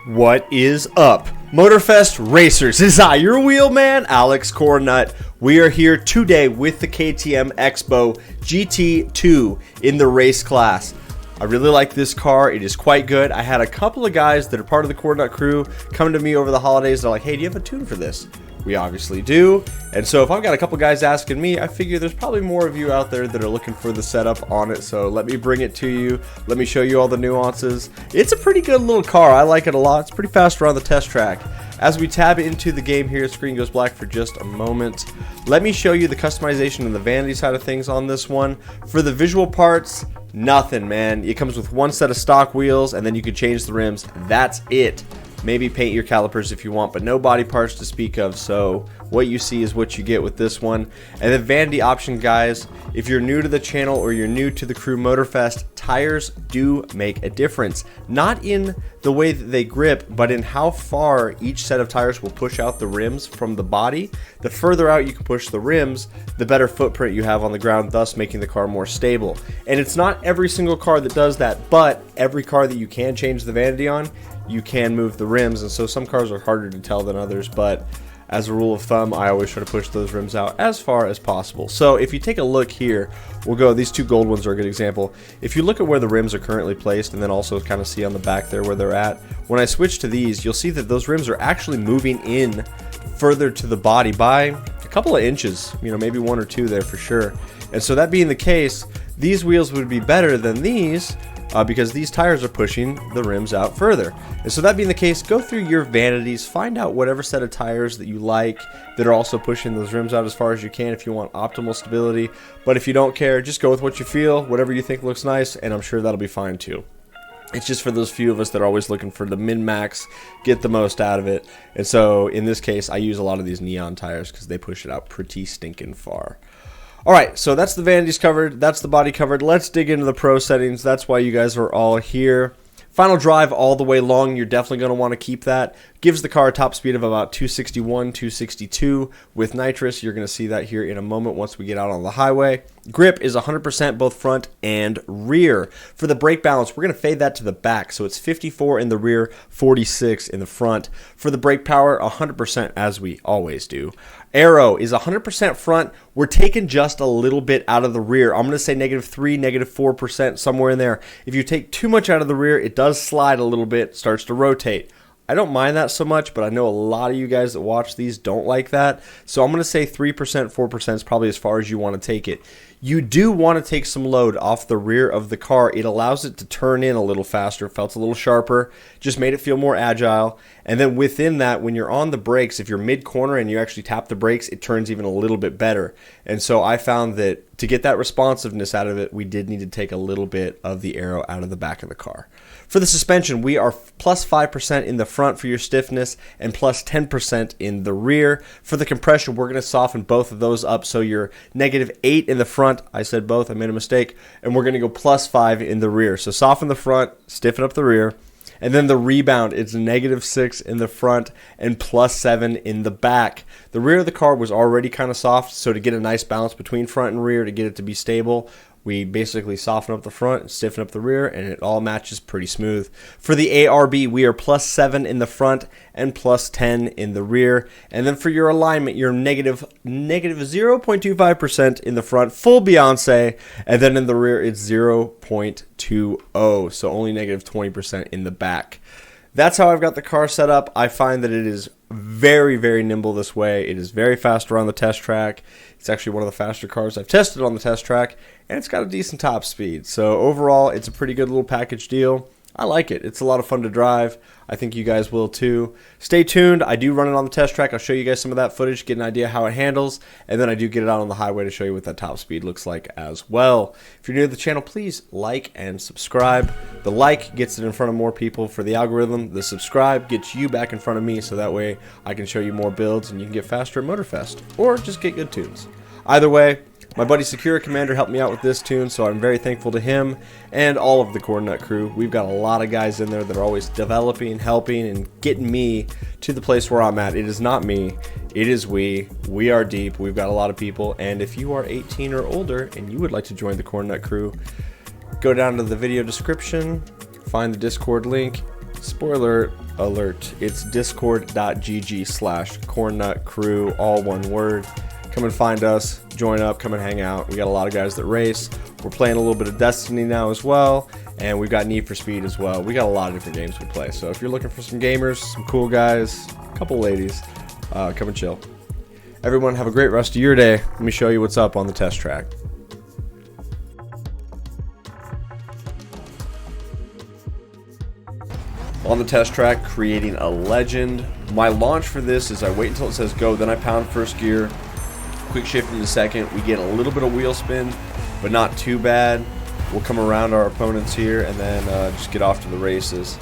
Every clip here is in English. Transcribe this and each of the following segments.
What is up, Motorfest racers? Is I your wheelman, Alex Cornnut. We are here today with the KTM Expo GT2 in the race class. I really like this car. It is quite good. I had a couple of guys that are part of the Cornnut crew come to me over the holidays. They're like, hey, do you have a tune for this? We obviously do. And so if I've got a couple guys asking me, I figure there's probably more of you out there that are looking for the setup on it. So let me bring it to you. Let me show you all the nuances. It's a pretty good little car. I like it a lot. It's pretty fast around the test track. As we tab into the game here, screen goes black for just a moment. Let me show you the customization and the vanity side of things on this one. For the visual parts, nothing, man. It comes with one set of stock wheels, and then you can change the rims. That's it. Maybe paint your calipers if you want, but no body parts to speak of, so what you see is what you get with this one. And the vanity option, guys, if you're new to the channel or you're new to the crew Motorfest, tires do make a difference. Not in the way that they grip, but in how far each set of tires will push out the rims from the body. The further out you can push the rims, the better footprint you have on the ground, thus making the car more stable. And it's not every single car that does that, but every car that you can change the vanity on, you can move the rims, and so some cars are harder to tell than others, but as a rule of thumb, I always try to push those rims out as far as possible. So if you take a look here, we'll go, these two gold ones are a good example. If you look at where the rims are currently placed, and then also kind of see on the back there where they're at, when I switch to these, you'll see that those rims are actually moving in further to the body by a couple of inches, you know, maybe one or two there for sure. And so that being the case, these wheels would be better than these, because these tires are pushing the rims out further. And so that being the case, go through your vanities, find out whatever set of tires that you like that are also pushing those rims out as far as you can if you want optimal stability. But if you don't care, just go with what you feel, whatever you think looks nice, and I'm sure that'll be fine too. It's just for those few of us that are always looking for the min-max, get the most out of it. And so in this case, I use a lot of these neon tires because they push it out pretty stinking far. Alright, so that's the vanities covered, that's the body covered. Let's dig into the pro settings. That's why you guys are all here. Final drive all the way long, you're definitely going to want to keep that. Gives the car a top speed of about 261, 262 with nitrous. You're going to see that here in a moment once we get out on the highway. Grip is 100% both front and rear. For the brake balance, we're going to fade that to the back. So it's 54 in the rear, 46 in the front. For the brake power, 100% as we always do. Aero is 100% front. We're taking just a little bit out of the rear. I'm going to say -3, -4%, somewhere in there. If you take too much out of the rear, it does slide a little bit, starts to rotate. I don't mind that so much, but I know a lot of you guys that watch these don't like that. So I'm going to say 3%, 4% is probably as far as you want to take it. You do want to take some load off the rear of the car. It allows it to turn in a little faster, felt a little sharper, just made it feel more agile. And then within that, when you're on the brakes, if you're mid-corner and you actually tap the brakes, it turns even a little bit better. And so I found that to get that responsiveness out of it, we did need to take a little bit of the aero out of the back of the car. For the suspension, we are +5% in the front for your stiffness and +10% in the rear. For the compression, we're going to soften both of those up. So you're -8 in the front. I said both. I made a mistake. And we're going to go +5 in the rear. So soften the front, stiffen up the rear. And then the rebound, it's -6 in the front and +7 in the back. The rear of the car was already kind of soft, so to get a nice balance between front and rear to get it to be stable, we basically soften up the front and stiffen up the rear, and it all matches pretty smooth. For the ARB, we are +7 in the front and +10 in the rear. And then for your alignment, you're -0.25% in the front, full Beyonce, and then in the rear, it's 0.20, so only -20% in the back. That's how I've got the car set up. I find that it is very, very nimble this way. It is very fast around the test track. It's actually one of the faster cars I've tested on the test track, and it's got a decent top speed. So overall, it's a pretty good little package deal. I like it. It's a lot of fun to drive. I think you guys will too. Stay tuned. I do run it on the test track. I'll show you guys some of that footage, get an idea how it handles, and then I do get it out on the highway to show you what that top speed looks like as well. If you're new to the channel, please like and subscribe. The like gets it in front of more people for the algorithm. The subscribe gets you back in front of me, so that way I can show you more builds and you can get faster at Motorfest, or just get good tunes. Either way, my buddy SakuraCommander helped me out with this tune, so I'm very thankful to him and all of the Cornnut crew. We've got a lot of guys in there that are always developing, helping, and getting me to the place where I'm at. It is not me, it is we. We are deep. We've got a lot of people, and if you are 18 or older and you would like to join the Cornnut crew, go down to the video description, find the Discord link, Spoiler alert, it's discord.gg/cornnutcrew, all one word. Come and find us, join up, come and hang out. We got a lot of guys that race. We're playing a little bit of Destiny now as well, and we've got Need for Speed as well. We got a lot of different games we play. So if you're looking for some gamers, some cool guys, a couple ladies, come and chill. Everyone have a great rest of your day. Let me show you what's up on the test track. On the test track, creating a legend. My launch for this is I wait until it says go, then I pound first gear, quick shift into second. We get a little bit of wheel spin, but not too bad. We'll come around our opponents here and then just get off to the races.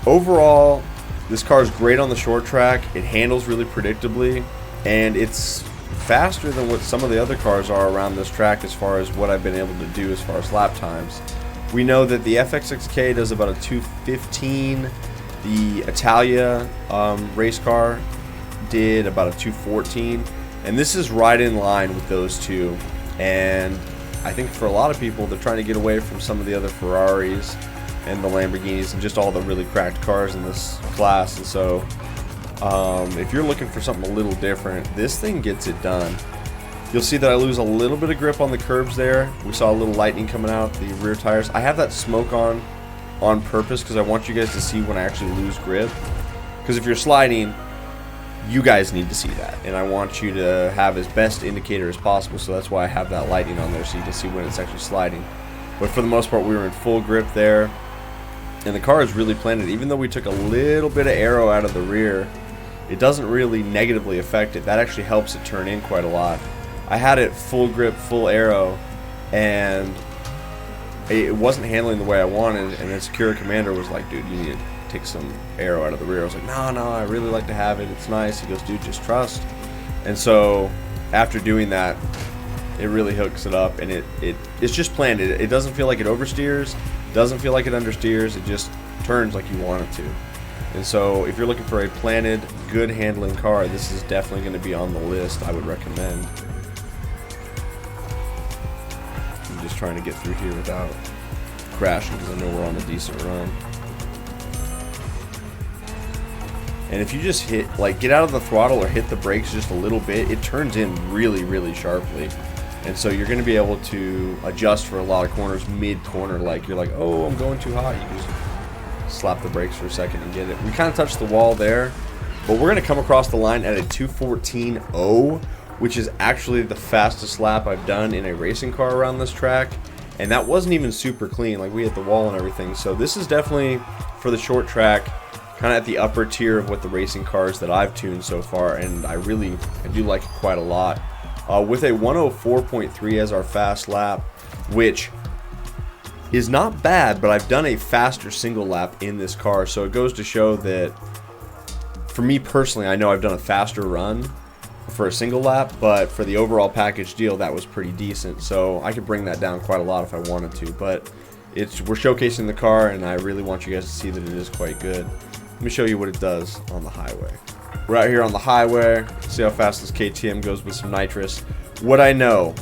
Overall, this car is great on the short track. It handles really predictably, and it's faster than what some of the other cars are around this track as far as what I've been able to do as far as lap times. We know that the FX6K does about a 2:15. The Italia race car did about a 2:14, and this is right in line with those two. And I think for a lot of people, they're trying to get away from some of the other Ferraris and the Lamborghinis and just all the really cracked cars in this class. And so if you're looking for something a little different, this thing gets it done. You'll see that I lose a little bit of grip on the curbs there. We saw a little lightning coming out the rear tires. I have that smoke on purpose because I want you guys to see when I actually lose grip. Because if you're sliding, you guys need to see that. And I want you to have as best indicator as possible. So that's why I have that lightning on there so you can see when it's actually sliding. But for the most part, we were in full grip there. And the car is really planted. Even though we took a little bit of aero out of the rear, it doesn't really negatively affect it. That actually helps it turn in quite a lot. I had it full grip, full aero, and it wasn't handling the way I wanted, and then SakuraCommander was like, dude, you need to take some aero out of the rear. I was like, no, I really like to have it. It's nice. He goes, dude, just trust. And so after doing that, it really hooks it up, and it's just planned. It doesn't feel like it oversteers, doesn't feel like it understeers. It just turns like you want it to. And so if you're looking for a planted, good handling car, this is definitely going to be on the list. I would recommend. Just trying to get through here without crashing because I know we're on a decent run. And if you just hit, like, get out of the throttle or hit the brakes just a little bit, it turns in really sharply. And so you're going to be able to adjust for a lot of corners mid-corner. Like, you're like, oh, I'm going too hot. You just slap the brakes for a second and get it. We kind of touched the wall there, but we're going to come across the line at a 2:14.0. which is actually the fastest lap I've done in a racing car around this track, and that wasn't even super clean. Like, we hit the wall and everything. So this is definitely, for the short track, kind of at the upper tier of what the racing cars that I've tuned so far, and I do like it quite a lot. With a 104.3 as our fast lap, which is not bad, but I've done a faster single lap in this car, so it goes to show that, for me personally, I know I've done a faster run for a single lap, but for the overall package deal, that was pretty decent. So I could bring that down quite a lot if I wanted to, but we're showcasing the car, and I really want you guys to see that it is quite good. Let me show you what it does on the highway. We're out here on the highway. See how fast this KTM goes with some nitrous. What I know,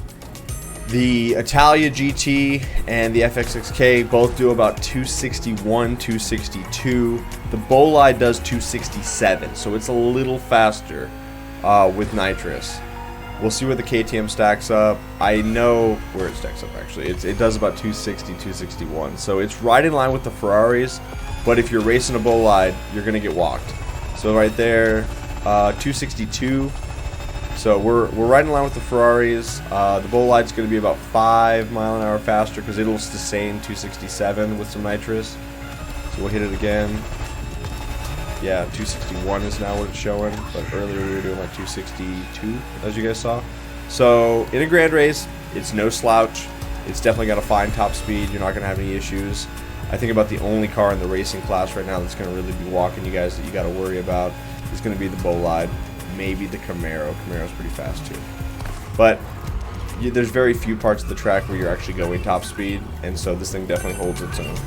the Italia GT and the FX6K both do about 261, 262. The Bolide does 267, so it's a little faster with nitrous. We'll see where the KTM stacks up. I know where it stacks up, actually. It does about 260, 261. So it's right in line with the Ferraris, but if you're racing a Bolide, you're going to get walked. So right there, 262. So we're right in line with the Ferraris. The Bolide's going to be about 5 miles an hour faster because it'll sustain 267 with some nitrous. So we'll hit it again. Yeah, 261 is now what it's showing, but earlier we were doing like 262, as you guys saw. So in a grand race, it's no slouch. It's definitely got a fine top speed. You're not going to have any issues. I think about the only car in the racing class right now that's going to really be walking you guys that you got to worry about is going to be the Bolide, maybe the Camaro. Camaro's pretty fast too. But there's very few parts of the track where you're actually going top speed, and so this thing definitely holds its own.